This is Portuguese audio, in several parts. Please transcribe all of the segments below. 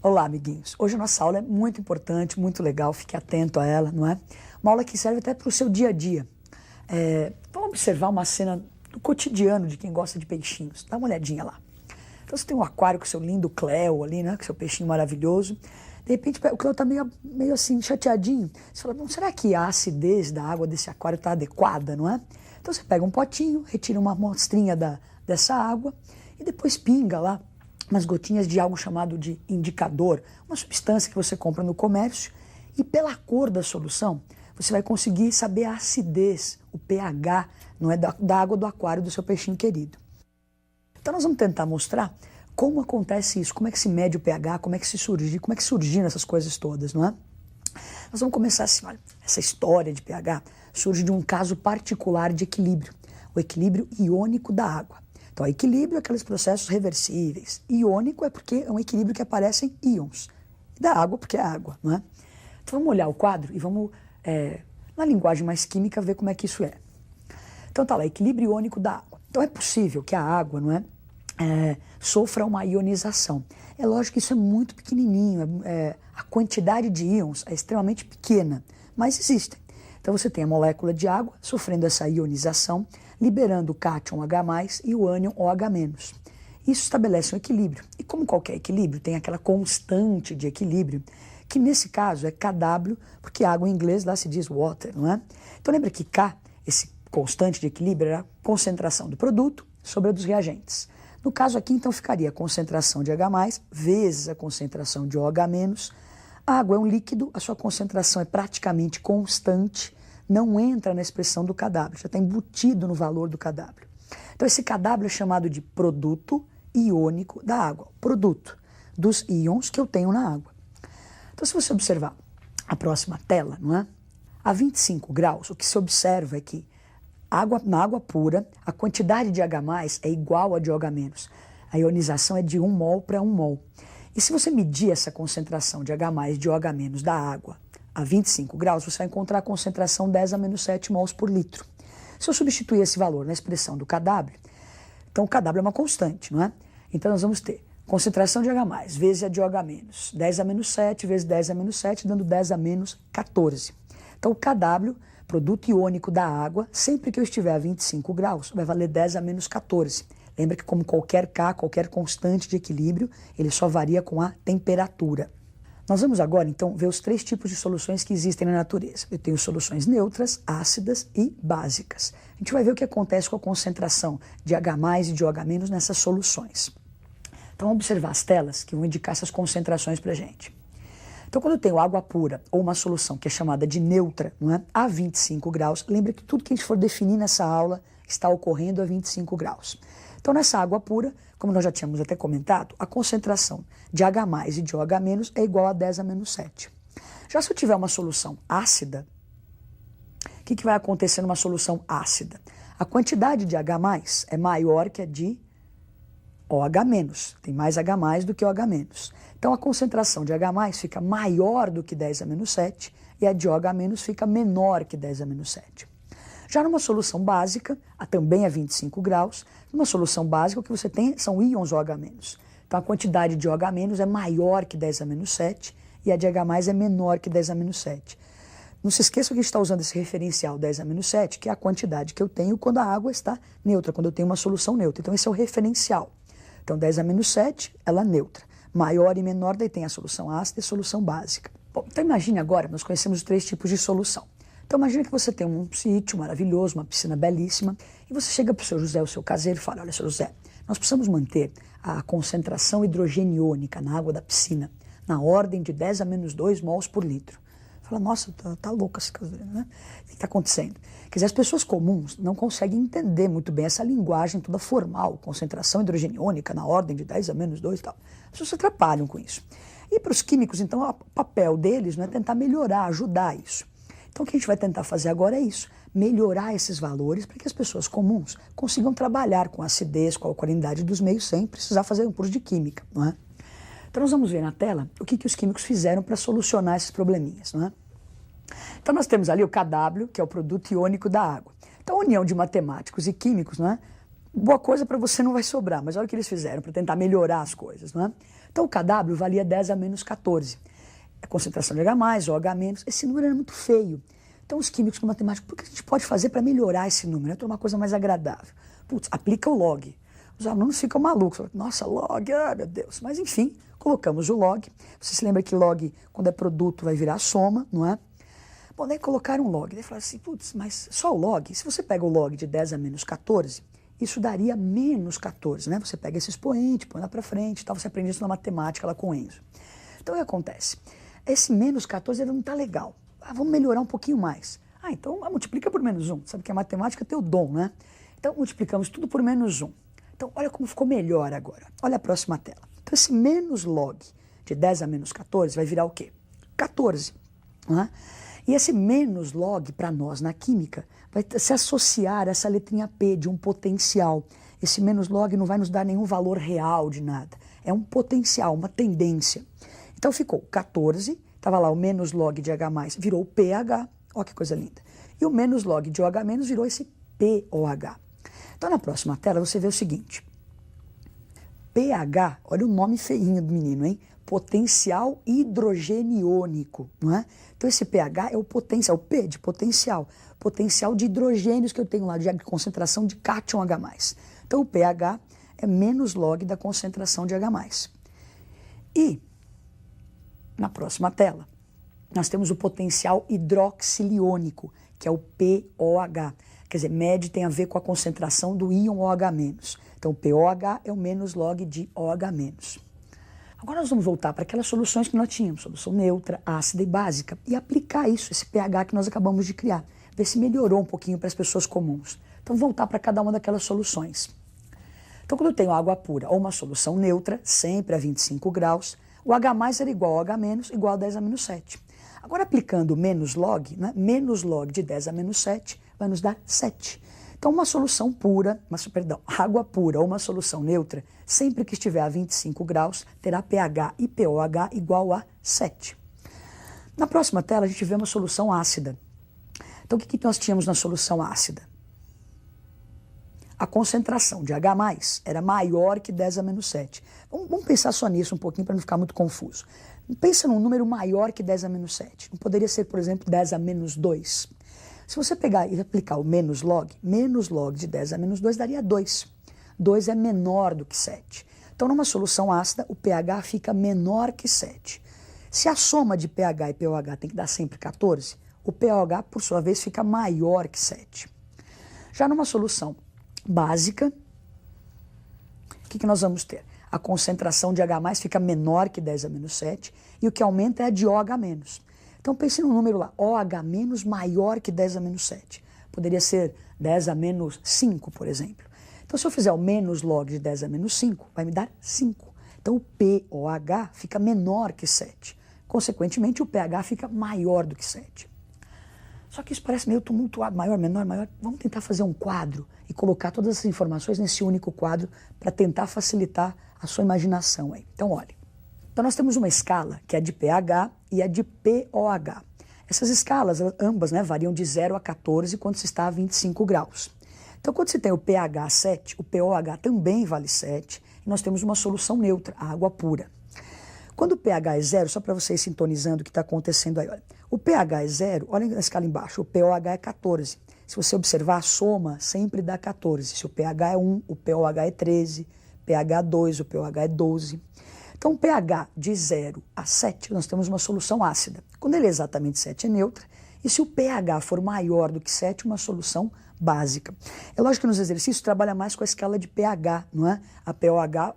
Olá, amiguinhos. Hoje a nossa aula é muito importante, muito legal, fique atento a ela, não é? Uma aula que serve até para o seu dia a dia. Vamos observar uma cena do cotidiano de quem gosta de peixinhos. Dá uma olhadinha lá. Então você tem um aquário com seu lindo Cleo ali, né? Com seu peixinho maravilhoso. De repente o Cleo está meio assim, chateadinho. Você fala, bom, será que a acidez da água desse aquário está adequada, não é? Então você pega um potinho, retira uma amostrinha dessa água e depois pinga lá umas gotinhas de algo chamado de indicador, uma substância que você compra no comércio, e pela cor da solução você vai conseguir saber a acidez, o pH, não é, da água do aquário do seu peixinho querido. Então nós vamos tentar mostrar como acontece isso, como é que se mede o pH, como é que surgiram essas coisas todas, não é? Nós vamos começar assim, olha, essa história de pH surge de um caso particular de equilíbrio, o equilíbrio iônico da água. Então, equilíbrio é aqueles processos reversíveis. Iônico é porque é um equilíbrio que aparecem íons. E da água, porque é água, não é? Então, vamos olhar o quadro e vamos, na linguagem mais química, ver como é que isso é. Então, tá lá, equilíbrio iônico da água. Então, é possível que a água, não é, sofra uma ionização. É lógico que isso é muito pequenininho, a quantidade de íons é extremamente pequena, mas existem. Então, você tem a molécula de água sofrendo essa ionização, liberando o cátion H+, e o ânion OH-. Isso estabelece um equilíbrio. E como qualquer equilíbrio, tem aquela constante de equilíbrio, que nesse caso é Kw, porque água em inglês lá se diz water, não é? Então lembra que K, esse constante de equilíbrio, era a concentração do produto sobre a dos reagentes. No caso aqui, então, ficaria a concentração de H+, vezes a concentração de OH-. A água é um líquido, a sua concentração é praticamente constante, não entra na expressão do Kw, já está embutido no valor do Kw. Então esse Kw é chamado de produto iônico da água, produto dos íons que eu tenho na água. Então se você observar a próxima tela, não é? A 25 graus, o que se observa é que na água pura, a quantidade de H+ é igual a de OH-. A ionização é de 1 mol para 1 mol. E se você medir essa concentração de H+ e de OH- da água a 25 graus, você vai encontrar a concentração 10⁻⁷ mols por litro. Se eu substituir esse valor na expressão do Kw, então o Kw é uma constante, não é? Então nós vamos ter concentração de H+, vezes a de OH-, 10⁻⁷ vezes 10⁻⁷, dando 10⁻14. Então o Kw, produto iônico da água, sempre que eu estiver a 25 graus, vai valer 10⁻14. Lembra que como qualquer K, qualquer constante de equilíbrio, ele só varia com a temperatura. Nós vamos agora, então, ver os 3 tipos de soluções que existem na natureza. Eu tenho soluções neutras, ácidas e básicas. A gente vai ver o que acontece com a concentração de H+ e de OH- nessas soluções. Então, vamos observar as telas que vão indicar essas concentrações para a gente. Então, quando eu tenho água pura ou uma solução que é chamada de neutra, não é? A 25 graus, lembra que tudo que a gente for definir nessa aula está ocorrendo a 25 graus. Então, nessa água pura, como nós já tínhamos até comentado, a concentração de H+ e de OH- é igual a 10⁻⁷. Já se eu tiver uma solução ácida, o que vai acontecer numa solução ácida? A quantidade de H+ é maior que a de OH-, tem mais H+ do que OH-. Então, a concentração de H+ fica maior do que 10⁻⁷ e a de OH- fica menor que 10⁻⁷. Já numa solução básica, também a 25 graus, numa solução básica o que você tem são íons OH-. Então a quantidade de OH- é maior que 10⁻⁷ e a de H+ é menor que 10⁻⁷. Não se esqueça que a gente está usando esse referencial 10⁻⁷, que é a quantidade que eu tenho quando a água está neutra, quando eu tenho uma solução neutra. Então esse é o referencial. Então 10⁻⁷, ela é neutra. Maior e menor, daí tem a solução ácida e a solução básica. Bom, então imagine agora, nós conhecemos os 3 tipos de solução. Então imagine que você tem um sítio maravilhoso, uma piscina belíssima, e você chega para o seu José, o seu caseiro, e fala, olha, seu José, nós precisamos manter a concentração hidrogeniônica na água da piscina na ordem de 10⁻² mols por litro. Fala, nossa, tá louco esse caseiro, né? O que está acontecendo? Quer dizer, as pessoas comuns não conseguem entender muito bem essa linguagem toda formal, concentração hidrogeniônica na ordem de 10⁻² e tal. As pessoas se atrapalham com isso. E para os químicos, então, o papel deles, não é tentar melhorar, ajudar isso. Então o que a gente vai tentar fazer agora é isso, melhorar esses valores para que as pessoas comuns consigam trabalhar com a acidez, com a alcalinidade dos meios sem precisar fazer um curso de química, não é? Então nós vamos ver na tela o que os químicos fizeram para solucionar esses probleminhas, não é? Então nós temos ali o Kw, que é o produto iônico da água. Então a união de matemáticos e químicos, não é, boa coisa para você não vai sobrar, mas olha o que eles fizeram para tentar melhorar as coisas, não é? Então o KW valia 10 a menos 14. A concentração de H+, OH-, esse número era muito feio. Então os químicos com matemática, o que a gente pode fazer para melhorar esse número? É uma coisa mais agradável. Putz, aplica o log. Os alunos ficam malucos, falam, nossa, log, meu Deus. Mas enfim, colocamos o log. Você se lembra que log, quando é produto, vai virar soma, não é? Bom, daí colocaram um log. Daí falaram assim, putz, mas só o log? Se você pega o log de 10 a menos 14, isso daria menos 14, né? Você pega esse expoente, põe lá para frente, tal, você aprende isso na matemática lá com o Enzo. Então o que acontece? Esse menos 14 ele não está legal. Vamos melhorar um pouquinho mais. Então multiplica por menos 1. Sabe que a matemática tem o dom, né? Então multiplicamos tudo por menos 1. Então olha como ficou melhor agora. Olha a próxima tela. Então esse menos log de 10 a menos 14 vai virar o quê? 14. Né? E esse menos log para nós na química vai se associar a essa letrinha P de um potencial. Esse menos log não vai nos dar nenhum valor real de nada. É um potencial, uma tendência. Então ficou 14, estava lá o menos log de H+, virou o pH, olha que coisa linda. E o menos log de OH- virou esse POH. Então na próxima tela você vê o seguinte, pH, olha o nome feinho do menino, hein? Potencial hidrogeniônico, não é? Então esse pH é o potencial, o P de potencial de hidrogênios que eu tenho lá, de concentração de cátion H+. Então o pH é menos log da concentração de H+. E na próxima tela, nós temos o potencial hidroxiliônico, que é o POH. Quer dizer, MED tem a ver com a concentração do íon OH-. Então, o POH é o menos log de OH-. Agora nós vamos voltar para aquelas soluções que nós tínhamos, solução neutra, ácida e básica, e aplicar isso, esse pH que nós acabamos de criar, ver se melhorou um pouquinho para as pessoas comuns. Então, voltar para cada uma daquelas soluções. Então, quando eu tenho água pura ou uma solução neutra, sempre a 25 graus, o H+ era igual ao OH- igual a 10 a menos 7. Agora, aplicando menos log, né, menos log de 10 a menos 7 vai nos dar 7. Então, uma solução pura, água pura ou uma solução neutra, sempre que estiver a 25 graus, terá pH e POH igual a 7. Na próxima tela, a gente vê uma solução ácida. Então, o que nós tínhamos na solução ácida? A concentração de H+ era maior que 10 a menos 7. Vamos pensar só nisso um pouquinho para não ficar muito confuso. Pensa num número maior que 10 a menos 7. Não poderia ser, por exemplo, 10 a menos 2. Se você pegar e aplicar o menos log de 10 a menos 2 daria 2. 2 é menor do que 7. Então, numa solução ácida, o pH fica menor que 7. Se a soma de pH e POH tem que dar sempre 14, o POH, por sua vez, fica maior que 7. Já numa solução básica, o que nós vamos ter? A concentração de H+ fica menor que 10 a menos 7 e o que aumenta é a de OH-. Então pense num número lá, OH- maior que 10 a menos 7. Poderia ser 10 a menos 5, por exemplo. Então se eu fizer o menos log de 10 a menos 5, vai me dar 5. Então o POH fica menor que 7. Consequentemente o pH fica maior do que 7. Só que isso parece meio tumultuado, maior, menor, maior. Vamos tentar fazer um quadro e colocar todas essas informações nesse único quadro para tentar facilitar a sua imaginação aí. Então, olha. Então, nós temos uma escala que é de pH e a de POH. Essas escalas, ambas, né, variam de 0 a 14 quando se está a 25 graus. Então, quando se tem o pH 7, o POH também vale 7 e nós temos uma solução neutra, a água pura. Quando o pH é 0, só para vocês sintonizando o que está acontecendo aí, olha. O pH é 0, olha na escala embaixo, o POH é 14. Se você observar, a soma sempre dá 14. Se o pH é 1, o POH é 13, pH 2, o POH é 12. Então, o pH de 0 a 7, nós temos uma solução ácida. Quando ele é exatamente 7, é neutra. E se o pH for maior do que 7, uma solução básica. É lógico que nos exercícios trabalha mais com a escala de pH, não é? A POH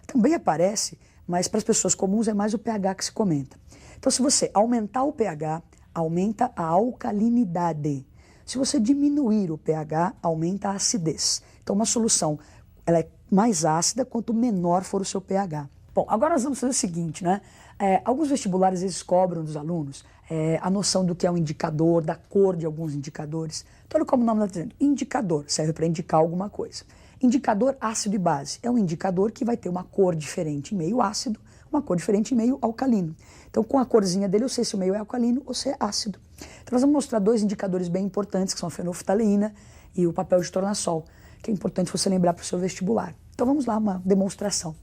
também aparece, mas para as pessoas comuns é mais o pH que se comenta. Então, se você aumentar o pH, aumenta a alcalinidade. Se você diminuir o pH, aumenta a acidez. Então, uma solução ela é mais ácida quanto menor for o seu pH. Bom, agora nós vamos fazer o seguinte, né? Alguns vestibulares eles cobram dos alunos a noção do que é um indicador, da cor de alguns indicadores. Então, olha como o nome está dizendo. Indicador serve para indicar alguma coisa. Indicador ácido e base é um indicador que vai ter uma cor diferente em meio ácido, uma cor diferente em meio alcalino. Então, com a corzinha dele, eu sei se o meio é alcalino ou se é ácido. Então, nós vamos mostrar dois indicadores bem importantes, que são a fenolftaleína e o papel de tornassol, que é importante você lembrar para o seu vestibular. Então vamos lá, uma demonstração.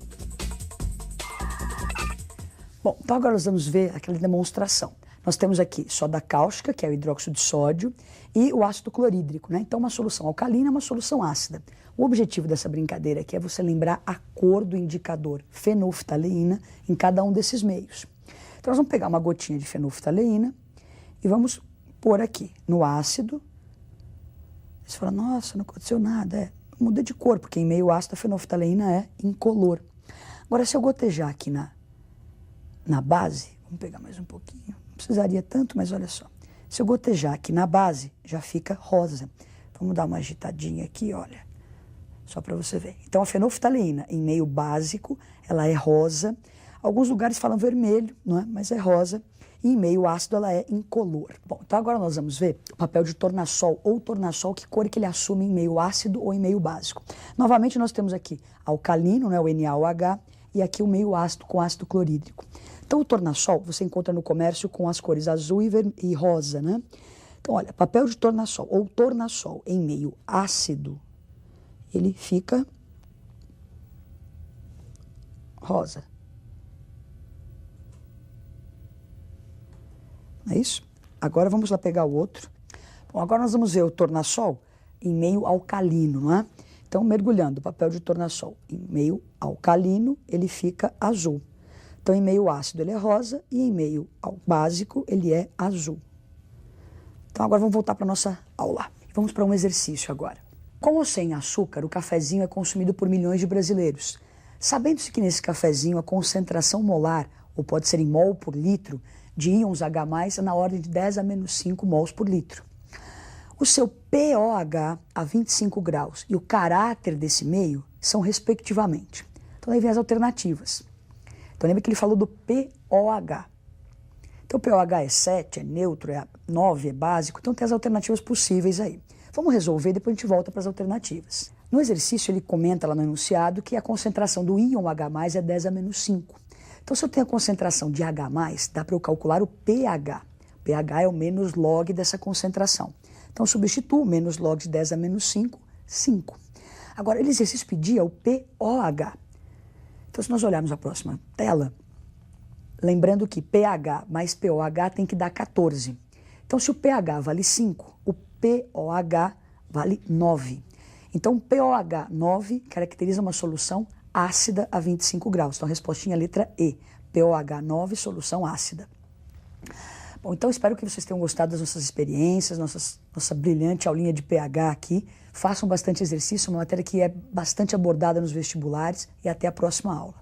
Bom, então agora nós vamos ver aquela demonstração. Nós temos aqui soda cáustica, que é o hidróxido de sódio, e o ácido clorídrico, né? Então uma solução alcalina é uma solução ácida. O objetivo dessa brincadeira aqui é você lembrar a cor do indicador fenolftaleína em cada um desses meios. Então nós vamos pegar uma gotinha de fenolftaleína e vamos pôr aqui no ácido. Você fala, nossa, não aconteceu nada. Muda de cor, porque em meio ácido a fenolftaleína é incolor. Agora, se eu gotejar aqui na base, vamos pegar mais um pouquinho, não precisaria tanto, mas olha só. Se eu gotejar aqui na base, já fica rosa. Vamos dar uma agitadinha aqui, olha, só para você ver. Então, a fenolftaleína em meio básico, ela é rosa. Alguns lugares falam vermelho, não é? Mas é rosa. E em meio ácido ela é incolor. Bom, então agora nós vamos ver o papel de tornassol ou tornassol, que cor que ele assume em meio ácido ou em meio básico. Novamente nós temos aqui alcalino, né, o NaOH, e aqui o meio ácido com ácido clorídrico. Então o tornassol você encontra no comércio com as cores azul e rosa, né? Então olha, papel de tornassol ou tornassol em meio ácido, ele fica rosa. É isso? Agora vamos lá pegar o outro. Bom, agora nós vamos ver o tornassol em meio alcalino, não é? Então, mergulhando o papel de tornassol em meio alcalino, ele fica azul. Então, em meio ácido ele é rosa e em meio básico ele é azul. Então, agora vamos voltar para a nossa aula. Vamos para um exercício agora. Com ou sem açúcar, o cafezinho é consumido por milhões de brasileiros. Sabendo-se que nesse cafezinho a concentração molar, ou pode ser em mol por litro, de íons H+, é na ordem de 10 a menos 5 mols por litro. O seu pOH a 25 graus e o caráter desse meio são respectivamente. Então aí vem as alternativas. Então lembra que ele falou do pOH. Então o pOH é 7, é neutro, é 9, é básico, então tem as alternativas possíveis aí. Vamos resolver, depois a gente volta para as alternativas. No exercício ele comenta lá no enunciado que a concentração do íon H+ é 10 a menos 5. Então, se eu tenho a concentração de H+, dá para eu calcular o pH. pH é o menos log dessa concentração. Então, substituo menos log de 10 a menos 5, 5. Agora, ele exercício pedia o pOH. Então, se nós olharmos a próxima tela, lembrando que pH mais pOH tem que dar 14. Então, se o pH vale 5, o pOH vale 9. Então, pOH 9 caracteriza uma solução ácida a 25 graus. Então, a respostinha é a letra E. pOH 9, solução ácida. Bom, então espero que vocês tenham gostado das nossas experiências, nossa brilhante aulinha de pH aqui. Façam bastante exercício, uma matéria que é bastante abordada nos vestibulares, e até a próxima aula.